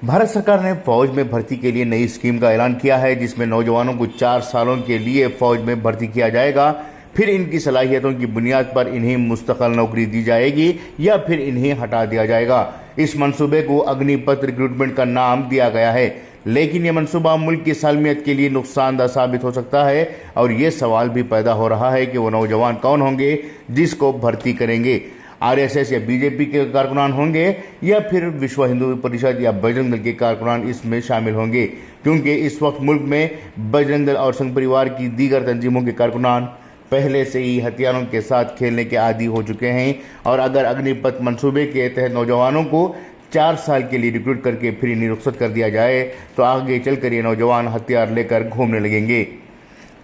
भारत सरकार ने फौज में भर्ती के लिए नई स्कीम का ऐलान किया है, जिसमें नौजवानों को 4 सालों के लिए फौज में भर्ती किया जाएगा। फिर इनकी सलाहियतों की बुनियाद पर इन्हें मुस्तकिल नौकरी दी जाएगी या फिर इन्हें हटा दिया जाएगा। इस मंसूबे को अग्निपथ रिक्रूटमेंट का नाम दिया गया है, लेकिन यह मंसूबा मुल्क की सालमियत के लिए नुकसानदा साबित हो सकता है और ये सवाल भी पैदा हो रहा है कि वो नौजवान कौन होंगे जिसको भर्ती करेंगे। आरएसएस या बीजेपी के कारकुनान होंगे या फिर विश्व हिंदू परिषद या बजरंग दल के कारकुनान इसमें शामिल होंगे, क्योंकि इस वक्त मुल्क में बजरंग दल और संघ परिवार की दीगर तंजीमों के कारकुनान पहले से ही हथियारों के साथ खेलने के आदी हो चुके हैं। और अगर अग्निपथ मंसूबे के तहत नौजवानों को 4 साल के लिए रिक्रूट करके फिर इन्हें रुख्सत कर दिया जाए तो आगे चलकर ये नौजवान हथियार लेकर घूमने लगेंगे।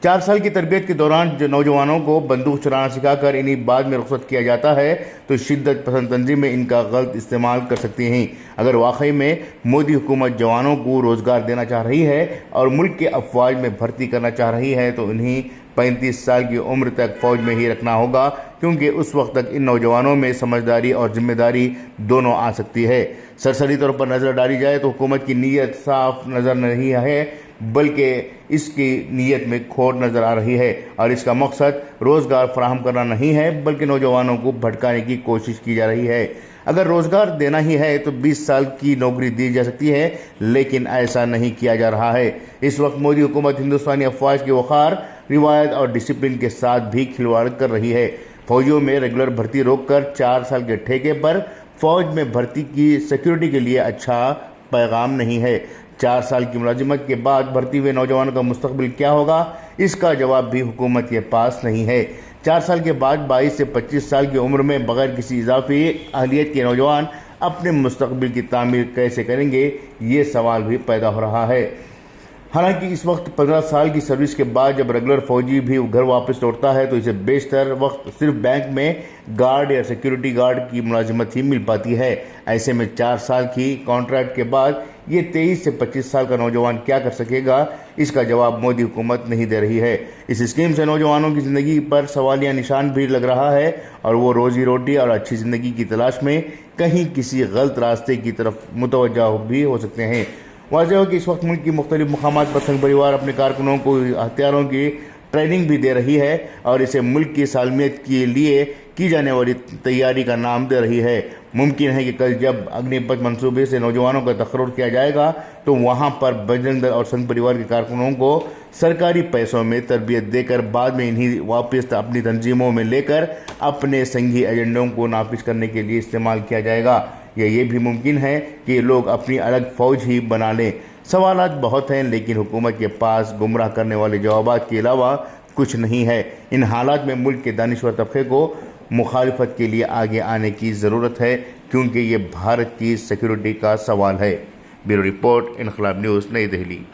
4 साल की तरबियत के दौरान जो नौजवानों को बंदूक चलाना सिखाकर इन्हें बाद में रुख्सत किया जाता है तो शिद्दत पसंद तंजीमें इनका गलत इस्तेमाल कर सकती हैं। अगर वाकई में मोदी हुकूमत जवानों को रोज़गार देना चाह रही है और मुल्क के अफवाज में भर्ती करना चाह रही है तो इन्हें 35 साल की उम्र तक फौज में ही रखना होगा, क्योंकि उस वक्त तक इन नौजवानों में समझदारी और जिम्मेदारी दोनों आ सकती है। सरसरी तौर पर नज़र डाली जाए तो हुकूमत की नीयत साफ नज़र नहीं है, बल्कि इसकी नीयत में खोट नज़र आ रही है और इसका मकसद रोज़गार फराहम करना नहीं है, बल्कि नौजवानों को भटकाने की कोशिश की जा रही है। अगर रोज़गार देना ही है तो 20 साल की नौकरी दी जा सकती है, लेकिन ऐसा नहीं किया जा रहा है। इस वक्त मोदी हुकूमत हिंदुस्तानी अफवाज के वक़ार, रिवायत और डिसिप्लिन के साथ भी खिलवाड़ कर रही है। फौजियों में रेगुलर भर्ती रोककर 4 साल के ठेके पर फौज में भर्ती की सिक्योरिटी के लिए अच्छा पैगाम नहीं है। 4 साल की मुलाजिमत के बाद भर्ती हुए नौजवानों का मुस्तकबिल क्या होगा, इसका जवाब भी हुकूमत के पास नहीं है। 4 साल के बाद 22 से 25 साल की उम्र में बगैर किसी इजाफी अहलियत के नौजवान अपने मुस्तकबिल की तामीर कैसे करेंगे, ये सवाल भी पैदा हो रहा है। हालांकि इस वक्त 15 साल की सर्विस के बाद जब रेगुलर फौजी भी घर वापस लौटता है तो इसे बेशतर वक्त सिर्फ बैंक में गार्ड या सिक्योरिटी गार्ड की मुलाजिमत ही मिल पाती है। ऐसे में 4 साल की कॉन्ट्रैक्ट के बाद ये 23 से 25 साल का नौजवान क्या कर सकेगा, इसका जवाब मोदी हुकूमत नहीं दे रही है। इस स्कीम से नौजवानों की ज़िंदगी पर सवालिया निशान भी लग रहा है और वो रोज़ी रोटी और अच्छी ज़िंदगी की तलाश में कहीं किसी गलत रास्ते की तरफ मुतवज्जा भी हो सकते हैं। वाज़ेह हो कि इस वक्त मुल्क की मुख्तलिफ मकामात पर संघ परिवार अपने कारकुनों को हथियारों की ट्रेनिंग भी दे रही है और इसे मुल्क की सालमियत के लिए की जाने वाली तैयारी का नाम दे रही है। मुमकिन है कि कल जब अग्निपथ मंसूबे से नौजवानों का तकर्रुर किया जाएगा तो वहाँ पर बजरंग दल और संघ परिवार के कारकुनों को सरकारी पैसों में तरबियत देकर बाद में इन्हीं वापस अपनी तंजीमों में लेकर अपने संघी एजेंडों को नाफिज करने के लिए इस्तेमाल किया जाएगा। ये भी मुमकिन है कि लोग अपनी अलग फ़ौज ही बना लें। सवालात बहुत हैं, लेकिन हुकूमत के पास गुमराह करने वाले जवाबात के अलावा कुछ नहीं है। इन हालात में मुल्क के दानिश्वर तबके को मुखालिफत के लिए आगे आने की ज़रूरत है, क्योंकि ये भारत की सिक्योरिटी का सवाल है। ब्यूरो रिपोर्ट, इनकलाब न्यूज़, नई दिल्ली।